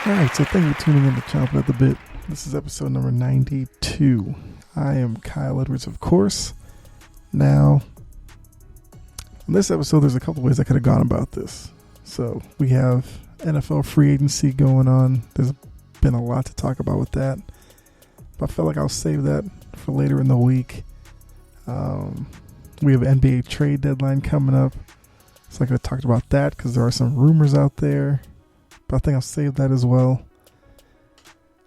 Alright, so thank you for tuning in to Chomping at the Bit. This is episode number 92. I am Kyle Edwards, of course. Now, in this episode, there's a couple ways I could have gone about this. So, we have NFL free agency going on. There's been a lot to talk about with that. But I felt like I'll save that for later in the week. We have NBA trade deadline coming up. So I could have talked about that because there are some rumors out there. But I think I'll save that as well.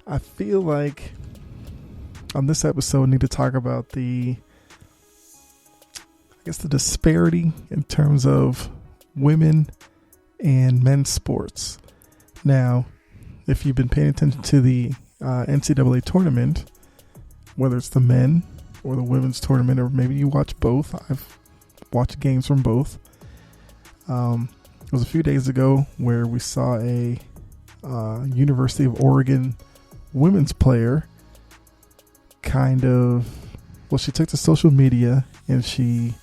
I feel like on this episode, I need to talk about the disparity in terms of women and men's sports. Now, if you've been paying attention to the NCAA tournament, whether it's the men or the women's tournament, or maybe you watch both. I've watched games from both. It was a few days ago where we saw a University of Oregon women's player she took to social media and she,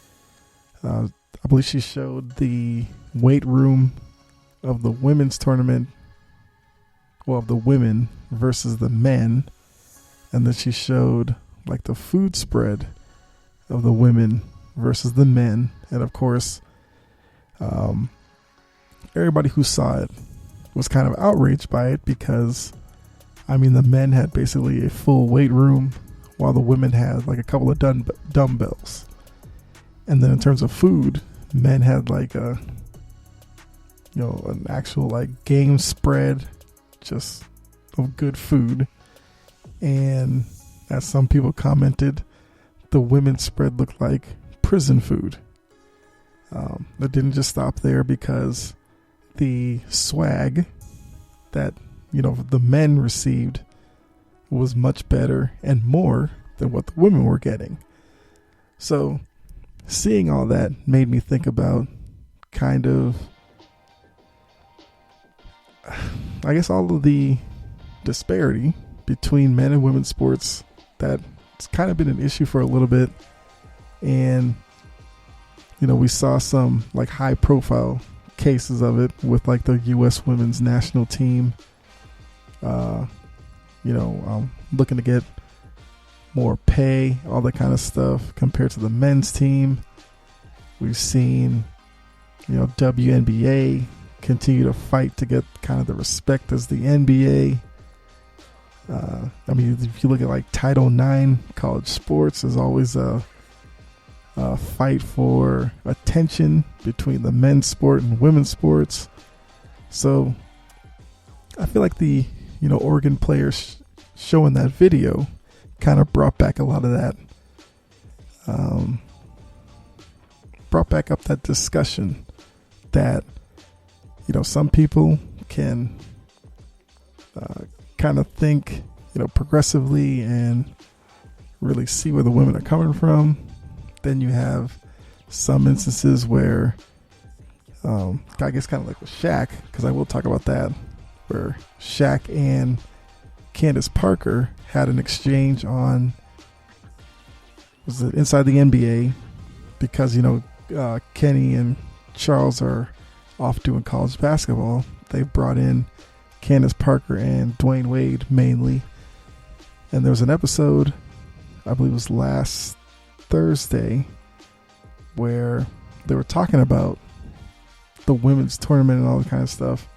I believe she showed the weight room of the women's tournament, of the women versus the men. And then she showed like the food spread of the women versus the men. And of course, everybody who saw it was kind of outraged by it because, the men had basically a full weight room while the women had like a couple of dumbbells. And then in terms of food, men had like an actual like game spread just of good food. And as some people commented, the women's spread looked like prison food. It didn't just stop there because the swag that the men received was much better and more than what the women were getting. So seeing all that made me think about all of the disparity between men and women's sports that's kind of been an issue for a little bit. And we saw some like high profile cases of it with like the U.S. women's national team, looking to get more pay, all that kind of stuff compared to the men's team. We've seen, WNBA continue to fight to get kind of the respect as the NBA. If you look at like Title IX college sports, there's always a fight for attention between the men's sport and women's sports. So I feel like the Oregon players showing that video kind of brought back a lot of that, brought back up that discussion that some people can kind of think progressively and really see where the women are coming from. Then you have some instances where, I guess kind of like with Shaq, because I will talk about that, where Shaq and Candace Parker had an exchange on, was it Inside the NBA, because, Kenny and Charles are off doing college basketball. They brought in Candace Parker and Dwayne Wade mainly. And there was an episode, I believe it was last Thursday, where they were talking about the women's tournament and all that kind of stuff,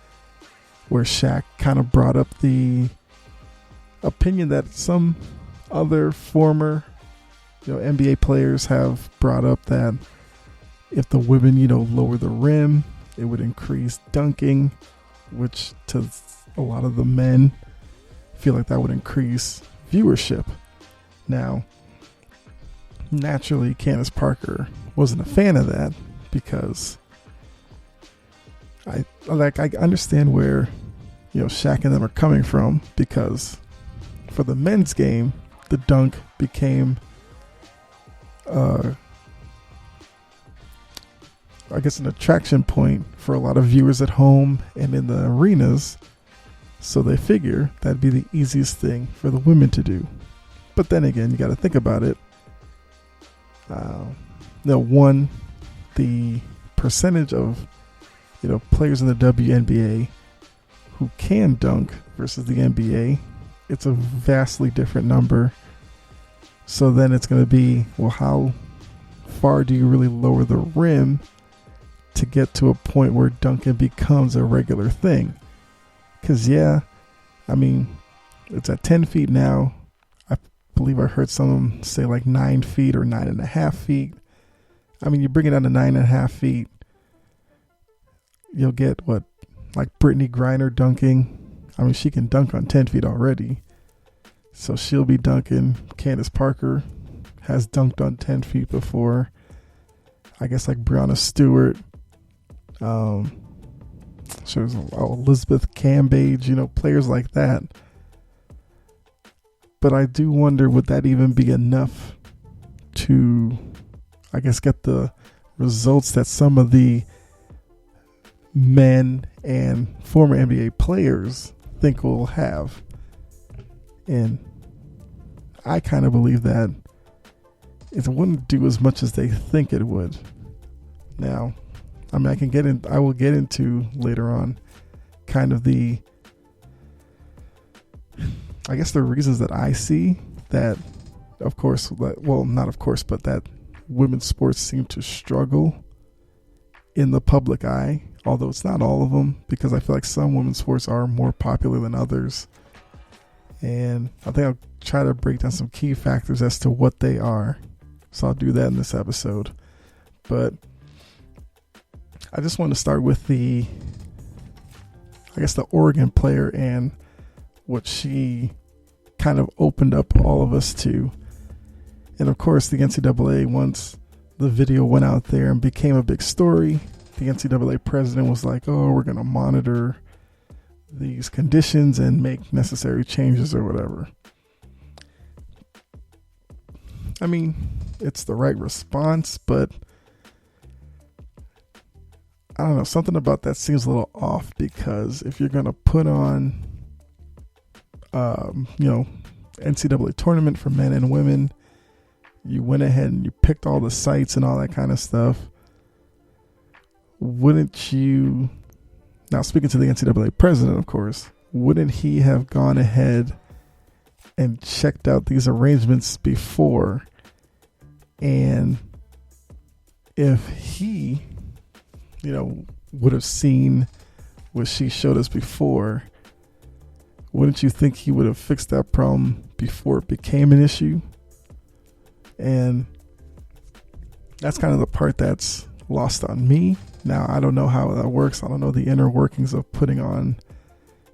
where Shaq kind of brought up the opinion that some other former NBA players have brought up, that if the women lower the rim, it would increase dunking, which to a lot of the men feel like that would increase viewership. Now, naturally, Candace Parker wasn't a fan of that because I understand where Shaq and them are coming from, because for the men's game, the dunk became an attraction point for a lot of viewers at home and in the arenas. So they figure that'd be the easiest thing for the women to do. But then again, you got to think about it. The percentage of players in the WNBA who can dunk versus the NBA, it's a vastly different number. So then it's going to be, well, how far do you really lower the rim to get to a point where dunking becomes a regular thing? Because, yeah, I mean, it's at 10 feet now. I believe I heard someone say like 9 feet or 9.5 feet. I mean, you bring it down to 9.5 feet, you'll get what, like Brittany Griner dunking. I mean, she can dunk on 10 feet already. So she'll be dunking. Candace Parker has dunked on 10 feet before. I guess like Breonna Stewart. So there's Elizabeth Cambage, players like that. But I do wonder, would that even be enough to, I guess, get the results that some of the men and former NBA players think we'll have? And I kind of believe that it wouldn't do as much as they think it would. Now, I mean, I will get into later on kind of the reasons that I see that, of course, well, not of course, but that women's sports seem to struggle in the public eye, although it's not all of them, because I feel like some women's sports are more popular than others. And I think I'll try to break down some key factors as to what they are. So I'll do that in this episode. But I just want to start with the Oregon player and what she kind of opened up all of us to. And of course, the NCAA, once the video went out there and became a big story, the NCAA president was like, oh, we're going to monitor these conditions and make necessary changes or whatever. I mean, it's the right response, but I don't know, something about that seems a little off, because if you're going to put on, NCAA tournament for men and women, you went ahead and you picked all the sites and all that kind of stuff. Wouldn't you, now speaking to the NCAA president, of course, wouldn't he have gone ahead and checked out these arrangements before? And if he, would have seen what she showed us before, wouldn't you think he would have fixed that problem before it became an issue? And that's kind of the part that's lost on me. Now, I don't know how that works. I don't know the inner workings of putting on,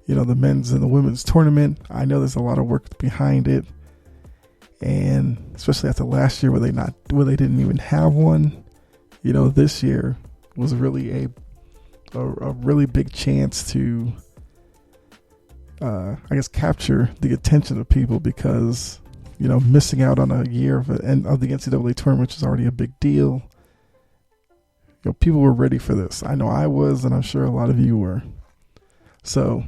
the men's and the women's tournament. I know there's a lot of work behind it. And especially after last year where they didn't even have one, this year was really a really big chance to, capture the attention of people, because, missing out on a year of the NCAA tournament, which is already a big deal. People were ready for this. I know I was, and I'm sure a lot of you were. So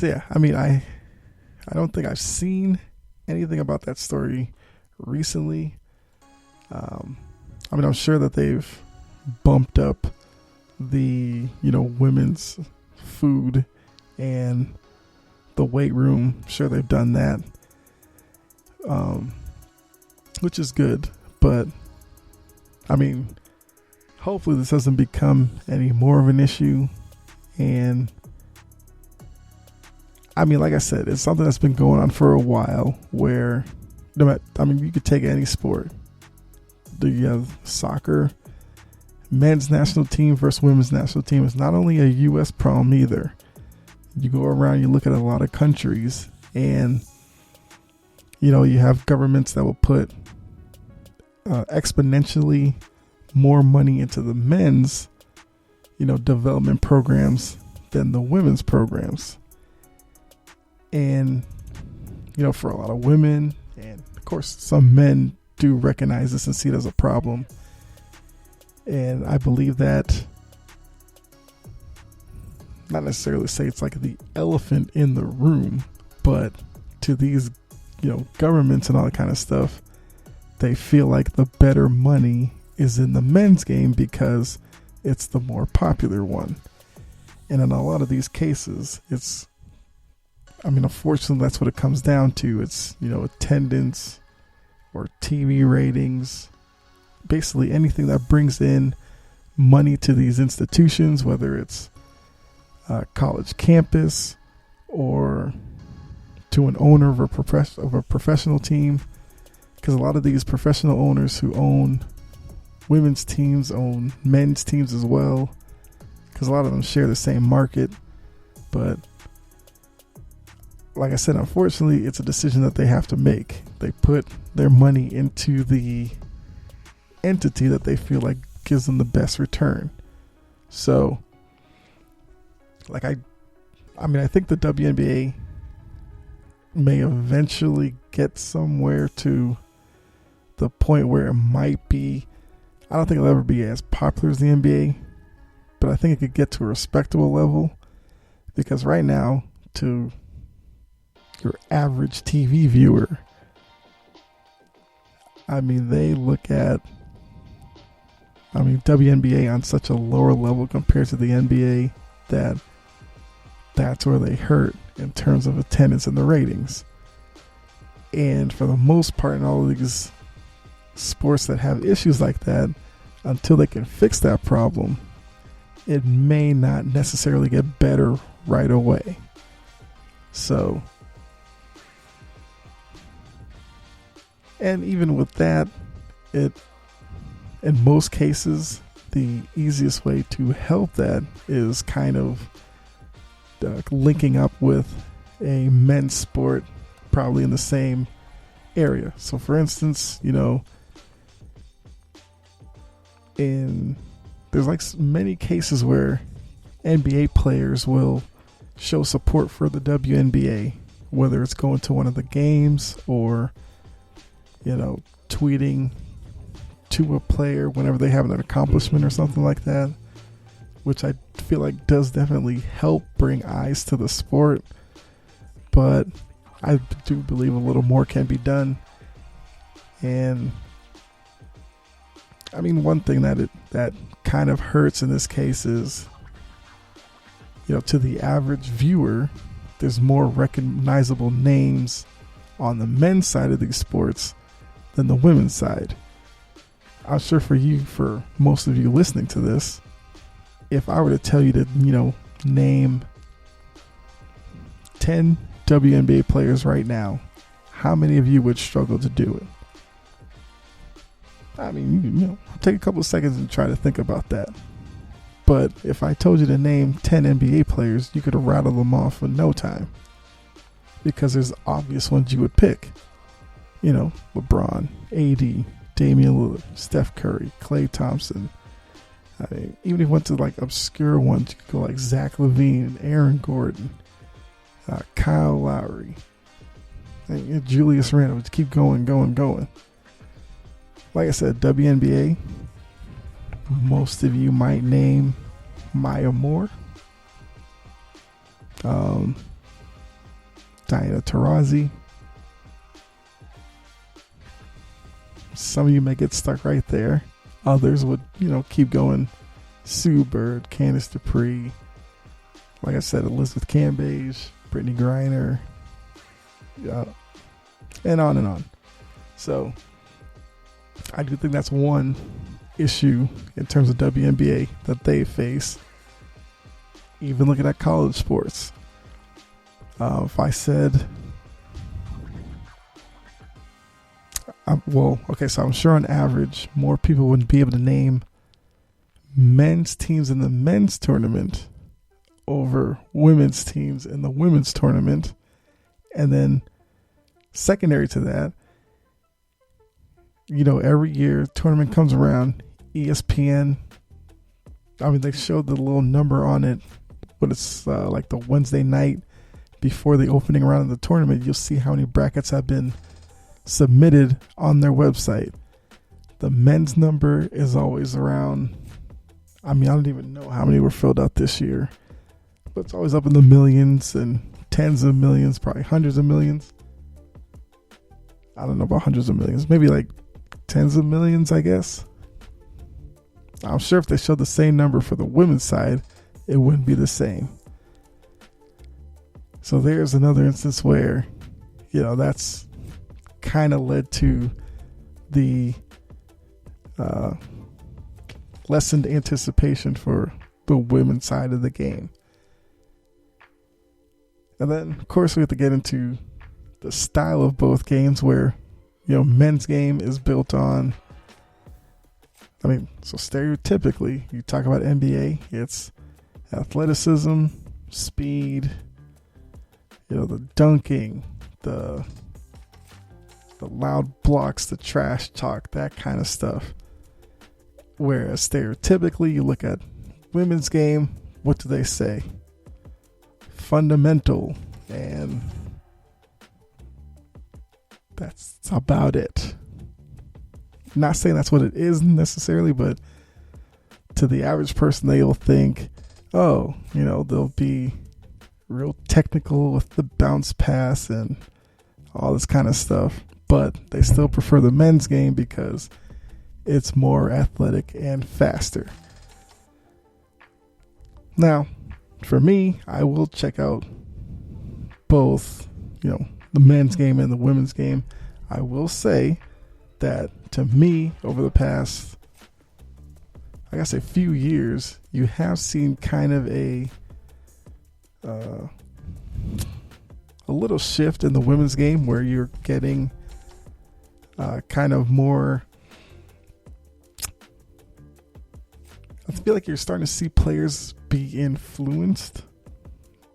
yeah, I mean, I don't think I've seen anything about that story recently. I'm sure that they've bumped up the, women's food and the weight room. I'm sure they've done that, which is good. But, hopefully this doesn't become any more of an issue. And, like I said, it's something that's been going on for a while, where, you could take any sport. You have soccer, men's national team versus women's national team. It's not only a U.S. problem either. You go around, you look at a lot of countries, and, you have governments that will put exponentially more money into the men's, development programs than the women's programs. And, for a lot of women, and of course some men do recognize this and see it as a problem. And I believe that, not necessarily say it's like the elephant in the room, but to these, governments and all that kind of stuff, they feel like the better money is in the men's game because it's the more popular one. And in a lot of these cases, unfortunately, that's what it comes down to. It's, attendance or TV ratings, basically anything that brings in money to these institutions, whether it's a college campus or to an owner of a professional team. Because a lot of these professional owners who own women's teams own men's teams as well, because a lot of them share the same market. But like I said, unfortunately, it's a decision that they have to make. They put their money into the entity that they feel like gives them the best return. So, I think the WNBA may eventually get somewhere to the point where it might be, I don't think it'll ever be as popular as the NBA, but I think it could get to a respectable level, because right now, to your average TV viewer, they look at WNBA on such a lower level compared to the NBA that's where they hurt in terms of attendance and the ratings. And for the most part, in all of these sports that have issues like that, until they can fix that problem, it may not necessarily get better right away. So, and even with that, in most cases, the easiest way to help that is kind of linking up with a men's sport, probably in the same area. So, for instance, there's many cases where NBA players will show support for the WNBA, whether it's going to one of the games or, tweeting to a player whenever they have an accomplishment or something like that, which I feel like does definitely help bring eyes to the sport. But I do believe a little more can be done. And one thing that kind of hurts in this case is, to the average viewer, there's more recognizable names on the men's side of these sports than the women's side. I'm sure for most of you listening to this, if I were to tell you to, name 10 WNBA players right now, how many of you would struggle to do it? Take a couple of seconds and try to think about that. But if I told you to name 10 NBA players, you could rattle them off in no time, because there's obvious ones you would pick. LeBron, AD, Damian Lillard, Steph Curry, Klay Thompson. Even if you went to obscure ones, you could go like Zach LaVine, Aaron Gordon, Kyle Lowry, Julius Randle. Just keep going. Like I said, WNBA, most of you might name Maya Moore, Diana Taurasi. Some of you may get stuck right there. Others would, keep going. Sue Bird, Candice Dupree, like I said, Elizabeth Cambage, Brittany Griner, and on and on. So, I do think that's one issue in terms of WNBA that they face. Even looking at college sports. If I said, so I'm sure on average, more people wouldn't be able to name men's teams in the men's tournament over women's teams in the women's tournament. And then secondary to that, every year tournament comes around, ESPN, they showed the little number on it, but it's like the Wednesday night before the opening round of the tournament. You'll see how many brackets have been submitted on their website. The men's number is always around, I don't even know how many were filled out this year, but it's always up in the millions and tens of millions, probably hundreds of millions. I don't know about hundreds of millions, maybe like tens of millions, I guess. I'm sure if they showed the same number for the women's side, it wouldn't be the same. So there's another instance where, that's kind of led to the lessened anticipation for the women's side of the game. And then, of course, we have to get into the style of both games where, men's game is built on, so stereotypically, you talk about NBA, it's athleticism, speed, the dunking, the loud blocks, the trash talk, that kind of stuff. Whereas stereotypically, you look at women's game, what do they say? Fundamental, and that's about it. Not saying that's what it is necessarily, but to the average person, they'll think, they'll be real technical with the bounce pass and all this kind of stuff, but they still prefer the men's game because it's more athletic and faster. Now, for me, I will check out both, the men's game and the women's game. I will say that to me, over the past, I guess, a few years, you have seen kind of a little shift in the women's game where you're getting kind of more. I feel like you're starting to see players be influenced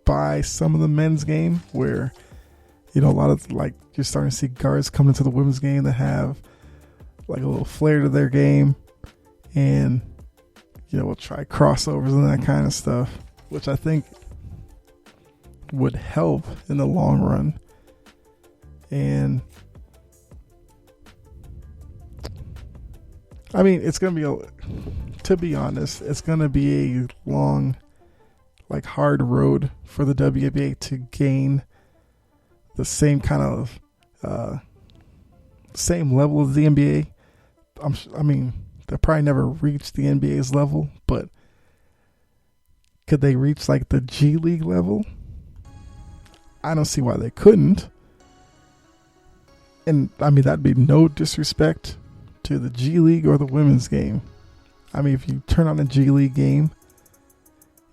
by some of the men's game where, a lot of, you're starting to see guards come into the women's game that have a little flair to their game and, will try crossovers and that kind of stuff, which I think would help in the long run. And it's going to be, to be honest, it's going to be a long, hard road for the WNBA to gain the same kind of, same level as the NBA. They'll probably never reach the NBA's level, but could they reach the G League level? I don't see why they couldn't. And that'd be no disrespect to the G League or the women's game. If you turn on a G League game,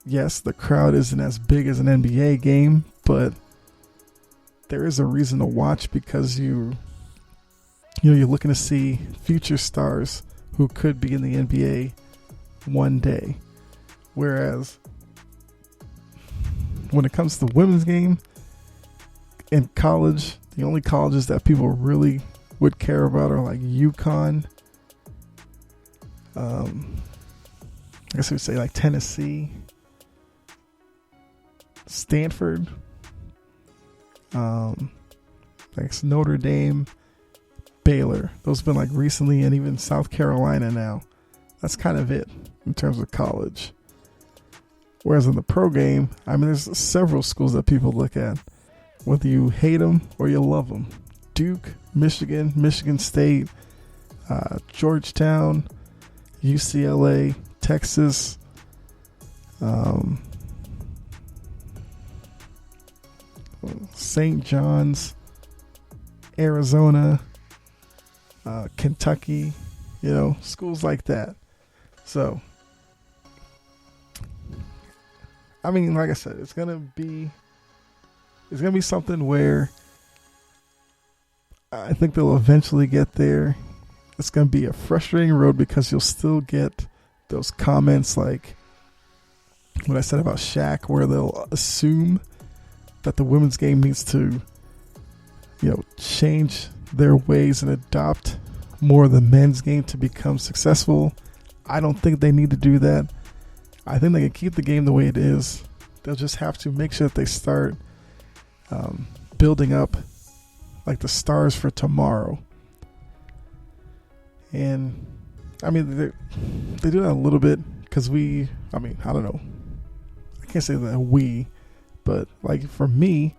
yes, the crowd isn't as big as an NBA game, but there is a reason to watch because you're looking to see future stars who could be in the NBA one day. Whereas when it comes to the women's game in college, the only colleges that people really would care about are UConn. I guess we would say Tennessee, Stanford, Notre Dame, Baylor. Those have been recently, and even South Carolina now. That's kind of it in terms of college. Whereas in the pro game, there's several schools that people look at, whether you hate them or you love them. Duke, Michigan, Michigan State, Georgetown, UCLA, Texas, St. John's, Arizona, Kentucky, schools like that. So, like I said, it's gonna be something where I think they'll eventually get there. It's gonna be a frustrating road because you'll still get those comments like what I said about Shaq, where they'll assume that the women's game needs to, change their ways and adopt more of the men's game to become successful. I don't think they need to do that. I think they can keep the game the way it is. They'll just have to make sure that they start building up the stars for tomorrow. And they do that a little bit because I don't know. I can't say that but for me,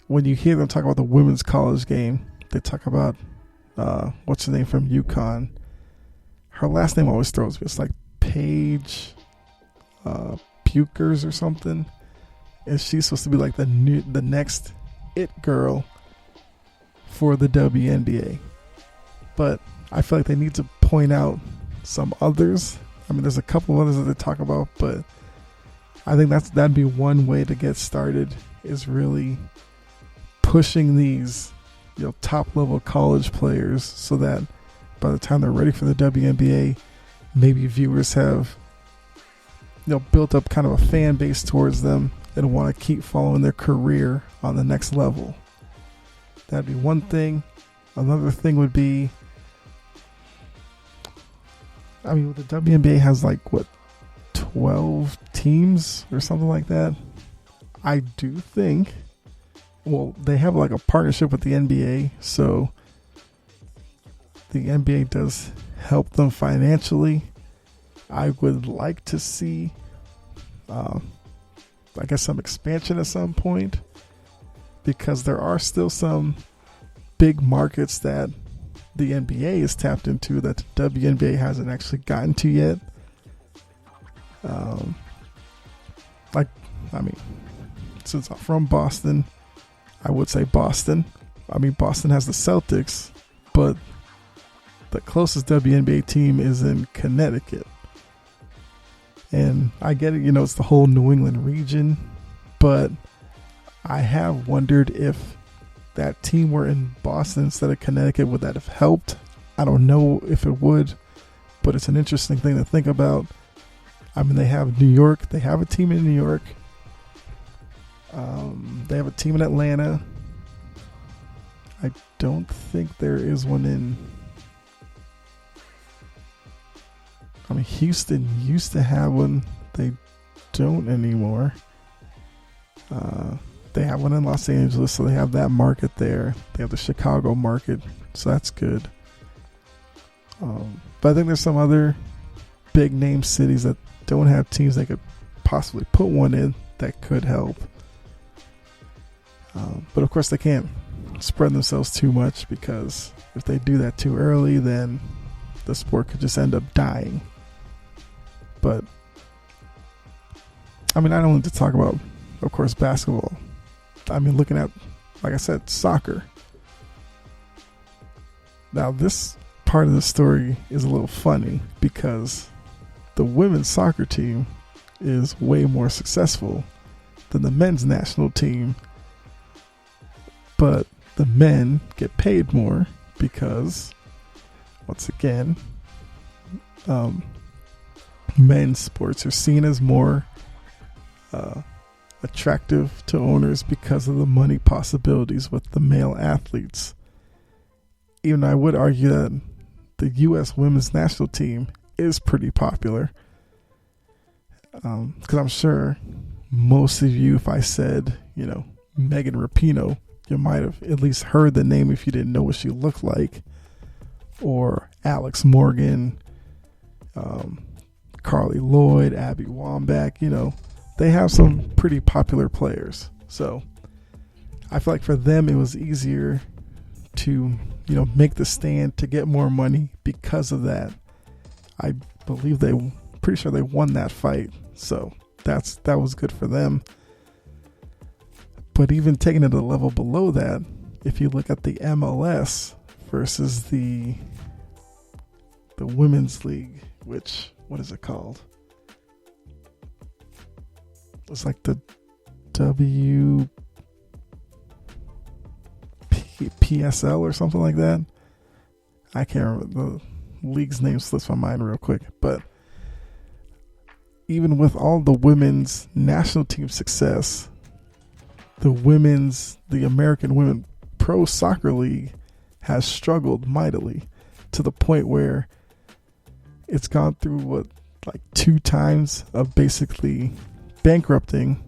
when you hear them talk about the women's college game, they talk about what's her name from UConn. Her last name always throws me. It's Paige Pukers or something, and she's supposed to be like the next it girl for the WNBA. But I feel like they need to point out some others. I mean, there's a couple of others that they talk about, but I think that'd be one way to get started, is really pushing these, top level college players, so that by the time they're ready for the WNBA, maybe viewers have built up kind of a fan base towards them and want to keep following their career on the next level. That'd be one thing. Another thing would be, I mean, the WNBA has 12 teams or something like that. I do think, they have a partnership with the NBA, so the NBA does help them financially. I would like to see, some expansion at some point, because there are still some big markets that the NBA is tapped into that the WNBA hasn't actually gotten to yet. Since I'm from Boston, I would say Boston. I mean, Boston has the Celtics, but the closest WNBA team is in Connecticut. And I get it, it's the whole New England region, but I have wondered if that team were in Boston instead of Connecticut, would that have helped? I don't know if it would, but it's an interesting thing to think about. I mean, they have New York. They have a team in New York. They have a team in Atlanta. I don't think there is one in... I mean, Houston used to have one. They don't anymore. They have one in Los Angeles, so they have that market there. They have the Chicago market, so that's good. But I think there's some other big name cities that don't have teams they could possibly put one in that could help. But of course, they can't spread themselves too much, because if they do that too early, then the sport could just end up dying. But I mean, I don't need to talk about, of course, basketball. I mean, looking at, like I said, soccer. Now, this part of the story is a little funny, because the women's soccer team is way more successful than the men's national team. But the men get paid more because, once again, men's sports are seen as more attractive to owners because of the money possibilities with the male athletes. Even I would argue that the U.S. women's national team is pretty popular. Because I'm sure most of you, if I said, Megan Rapinoe, you might have at least heard the name if you didn't know what she looked like. Or Alex Morgan, Carly Lloyd, Abby Wambach, they have some pretty popular players. So I feel like for them it was easier to, make the stand to get more money because of that. I believe pretty sure they won that fight. So that was good for them. But even taking it a level below that, if you look at the MLS versus the women's league, which, what is it called? It's like the PSL or something like that. I can't remember. The league's name slips my mind real quick. But even with all the women's national team success, the American Women Pro Soccer League has struggled mightily, to the point where it's gone through 2 times of basically bankrupting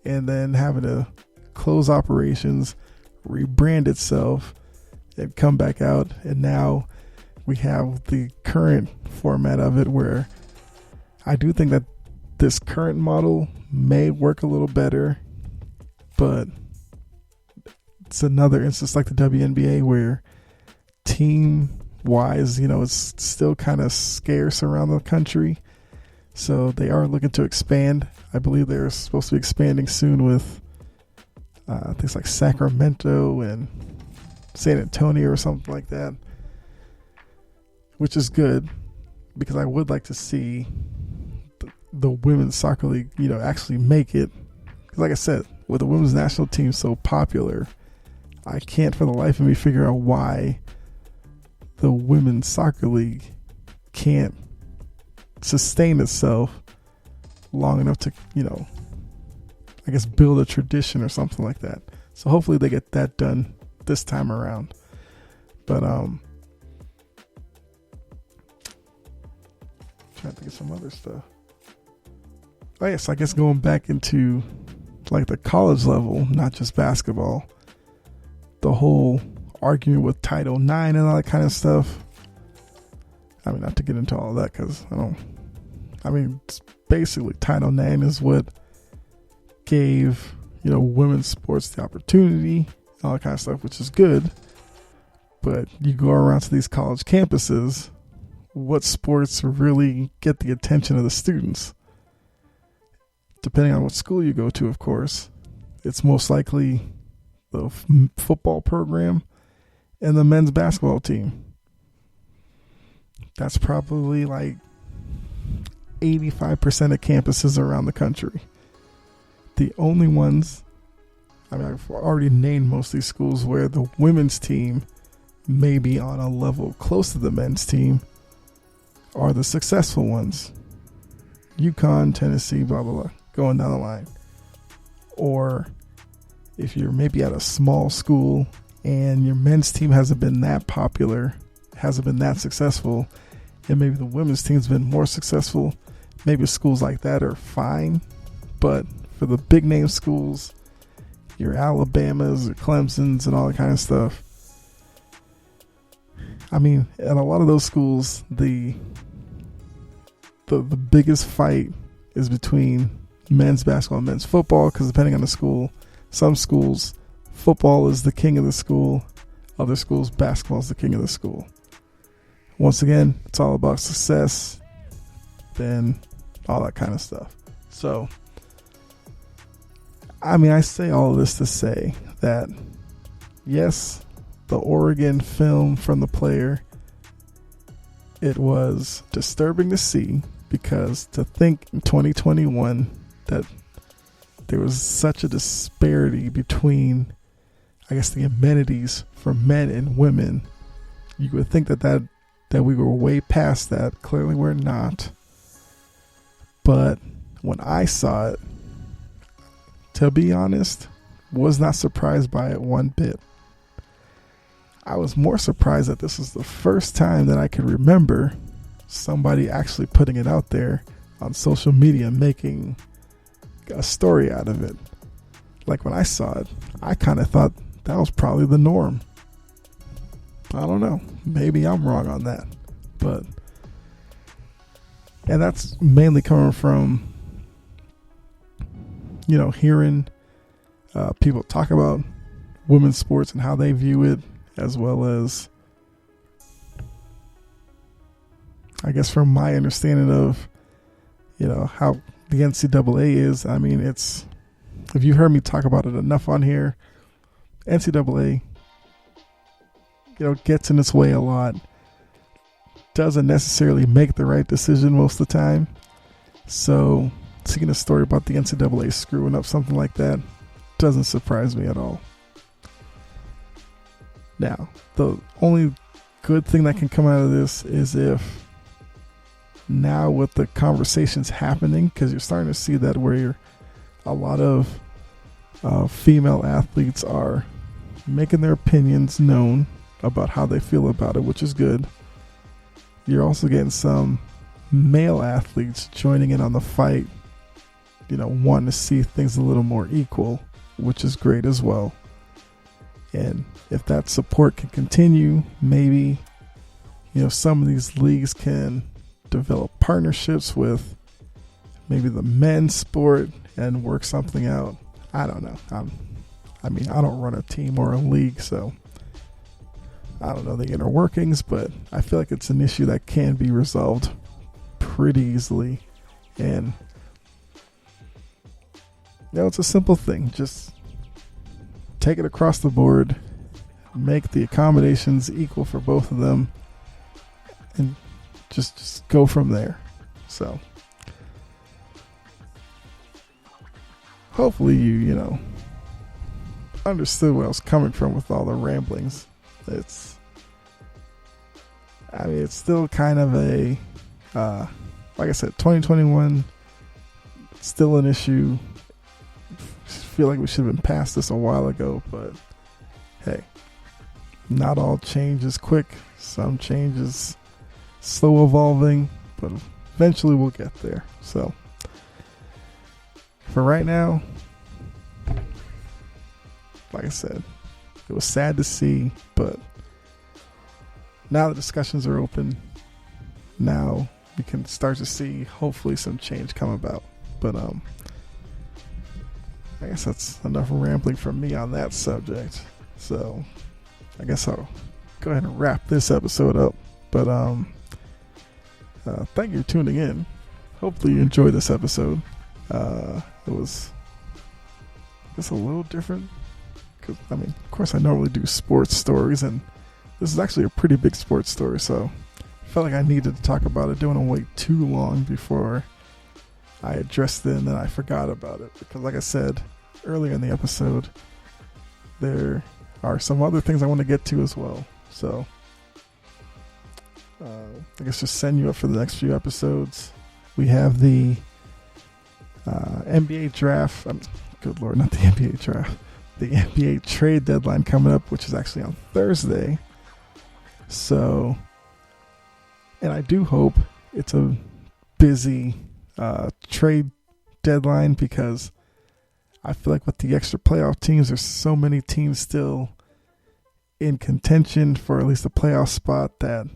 and then having to close operations, rebrand itself, and come back out. And now we have the current format of it, where I do think that this current model may work a little better, but it's another instance like the WNBA where team wise, it's still kind of scarce around the country. So they are looking to expand. I believe they're supposed to be expanding soon with things like Sacramento and San Antonio or something like that, which is good because I would like to see the women's soccer league, actually make it. Because like I said, with the women's national team so popular, I can't for the life of me figure out why the women's soccer league can't sustain itself long enough to, I guess build a tradition or something like that. So hopefully they get that done this time around. But trying to think of some other stuff. Oh yes, I guess going back into like the college level, not just basketball, the whole argument with Title IX and all that kind of stuff. I mean, not to get into all of that because it's basically Title IX is what gave, women's sports the opportunity, all that kind of stuff, which is good. But you go around to these college campuses, what sports really get the attention of the students? Depending on what school you go to, of course, it's most likely the football program and the men's basketball team. That's probably like 85% of campuses around the country. The only ones, I've already named most of these schools where the women's team may be on a level close to the men's team are the successful ones. UConn, Tennessee, blah, blah, blah, going down the line. Or if you're maybe at a small school and your men's team hasn't been that popular, hasn't been that successful, and maybe the women's team's been more successful, maybe schools like that are fine. But for the big name schools, your Alabamas or Clemsons and all that kind of stuff, at a lot of those schools, the biggest fight is between men's basketball and men's football, because depending on the school, some schools, football is the king of the school. Other schools, basketball is the king of the school. Once again, it's all about success, then all that kind of stuff. So, I say all of this to say that, yes, the Oregon film from the player, it was disturbing to see, because to think in 2021 that there was such a disparity between, I guess, the amenities for men and women, you would think that we were way past that. Clearly we're not. But when I saw it, to be honest, was not surprised by it one bit. I was more surprised that this was the first time that I could remember somebody actually putting it out there on social media, making a story out of it. Like when I saw it, I kind of thought that was probably the norm. I don't know. Maybe I'm wrong on that. And that's mainly coming from, hearing people talk about women's sports and how they view it, as well as, I guess, from my understanding of, how the NCAA is. If you heard me talk about it enough on here, NCAA, gets in its way a lot, doesn't necessarily make the right decision most of the time. So seeing a story about the NCAA screwing up something like that doesn't surprise me at all. Now, the only good thing that can come out of this is if now with the conversations happening, because you're starting to see that where a lot of female athletes are making their opinions known about how they feel about it, which is good. You're also getting some male athletes joining in on the fight, wanting to see things a little more equal, which is great as well. And if that support can continue, maybe, some of these leagues can develop partnerships with maybe the men's sport and work something out. I don't know. I don't run a team or a league, so I don't know the inner workings, but I feel like it's an issue that can be resolved pretty easily. And it's a simple thing. Just take it across the board, make the accommodations equal for both of them, and just go from there. So hopefully you understood where I was coming from with all the ramblings. It's still kind of a like I said, 2021 still an issue. I feel like we should have been past this a while ago, but hey, not all change is quick. Some change is slow evolving, but eventually we'll get there. So for right now, like I said, it was sad to see, but now the discussions are open. Now we can start to see hopefully some change come about. But I guess that's enough rambling from me on that subject. So I guess I'll go ahead and wrap this episode up. But thank you for tuning in. Hopefully you enjoyed this episode. It was a little different. Because, of course I normally do sports stories, and this is actually a pretty big sports story, so I felt like I needed to talk about it. Don't want to wait too long before I addressed it and then I forgot about it. Because like I said earlier in the episode, there are some other things I want to get to as well. So I guess just setting you up for the next few episodes. We have the NBA draft. Good Lord, not the NBA draft. The NBA trade deadline coming up, which is actually on Thursday. So, and I do hope it's a busy trade deadline, because I feel like with the extra playoff teams, there's so many teams still in contention for at least a playoff spot that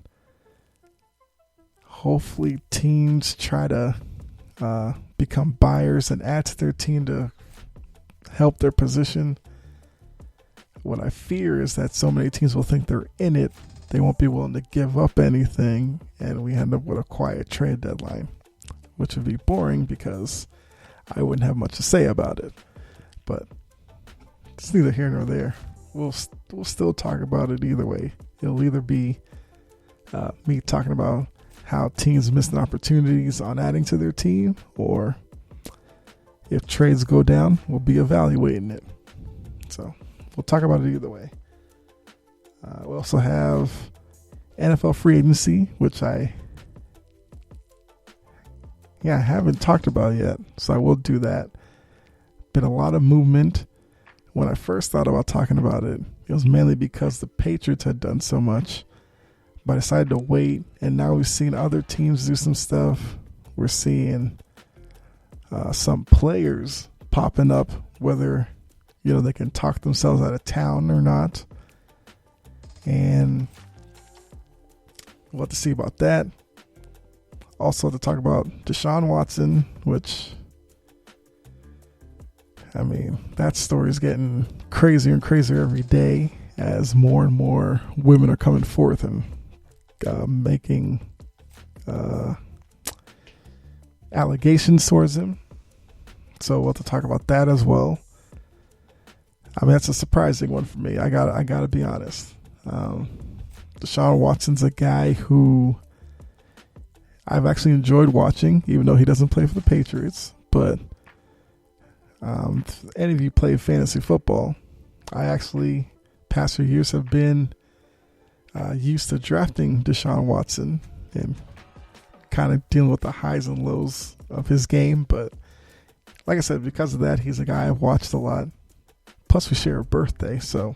hopefully teams try to become buyers and add to their team to help their position. What I fear is that so many teams will think they're in it, they won't be willing to give up anything, and we end up with a quiet trade deadline, which would be boring because I wouldn't have much to say about it. But it's neither here nor there. We'll still talk about it either way. It'll either be me talking about how teams missing opportunities on adding to their team, or if trades go down, we'll be evaluating it. So we'll talk about it either way. We also have NFL free agency, which I haven't talked about yet, so I will do that. Been a lot of movement. When I first thought about talking about it, it was mainly because the Patriots had done so much, but I decided to wait, and now we've seen other teams do some stuff. We're seeing some players popping up, whether they can talk themselves out of town or not. And we'll have to see about that. Also to talk about Deshaun Watson, which, that story is getting crazier and crazier every day as more and more women are coming forth and making allegations towards him. So we'll have to talk about that as well. That's a surprising one for me. I gotta be honest. Deshaun Watson's a guy who I've actually enjoyed watching, even though he doesn't play for the Patriots. But if any of you play fantasy football, I actually, past few years, have been used to drafting Deshaun Watson and kind of dealing with the highs and lows of his game. But like I said, because of that, he's a guy I've watched a lot. Plus, we share a birthday, so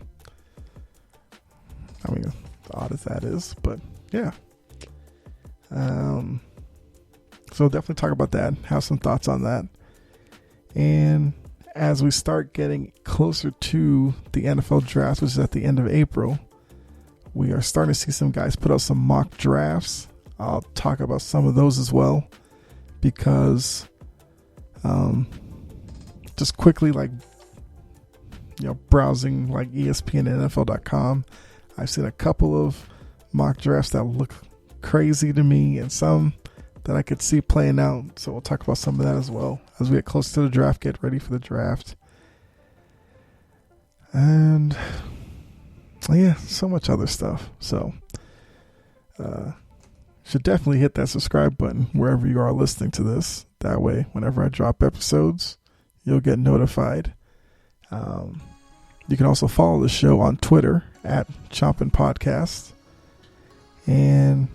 odd as that is, but yeah. So definitely talk about that. Have some thoughts on that. And as we start getting closer to the NFL draft, which is at the end of April, we are starting to see some guys put out some mock drafts. I'll talk about some of those as well, because just quickly, browsing like ESPN and NFL.com, I've seen a couple of mock drafts that look crazy to me, and some that I could see playing out. So we'll talk about some of that as well as we get close to the draft, get ready for the draft. And yeah, so much other stuff. So should definitely hit that subscribe button wherever you are listening to this. That way, whenever I drop episodes, you'll get notified. You can also follow the show on Twitter at Chompin' Podcast. And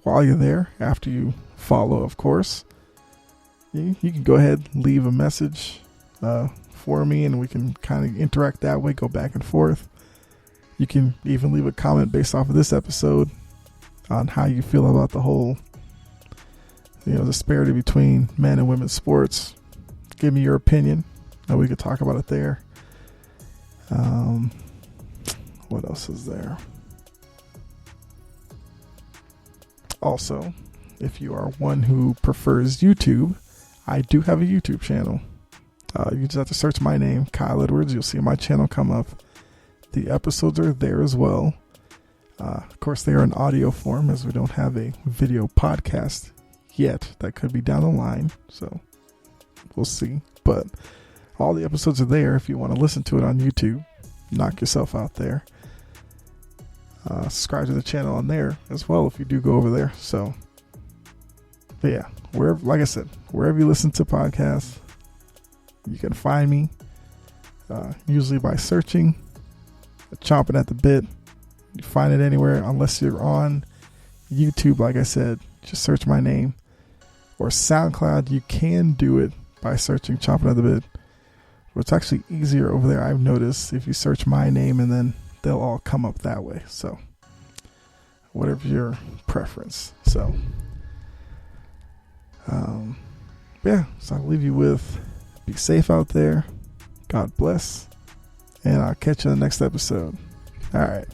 while you're there, after you follow, of course, you can go ahead, leave a message for me, and we can kind of interact that way, go back and forth. You can even leave a comment based off of this episode on how you feel about the whole, disparity between men and women's sports. Give me your opinion, and we could talk about it there. What else is there? Also, if you are one who prefers YouTube, I do have a YouTube channel. You just have to search my name, Kyle Edwards. You'll see my channel come up. The episodes are there as well. Of course, they are in audio form, as we don't have a video podcast yet. That could be down the line, so we'll see. But all the episodes are there if you want to listen to it on YouTube. Knock yourself out there. Subscribe to the channel on there as well if you do go over there. So, but yeah, wherever, like I said, wherever you listen to podcasts, you can find me. Usually by searching, chomping at the bit. You find it anywhere unless you're on YouTube. Like I said, just search my name. Or SoundCloud, you can do it by searching Chomping at the Bit. But it's actually easier over there, I've noticed, if you search my name, and then they'll all come up that way. So, whatever your preference. So, yeah, so I'll leave you with, be safe out there. God bless. And I'll catch you in the next episode. All right.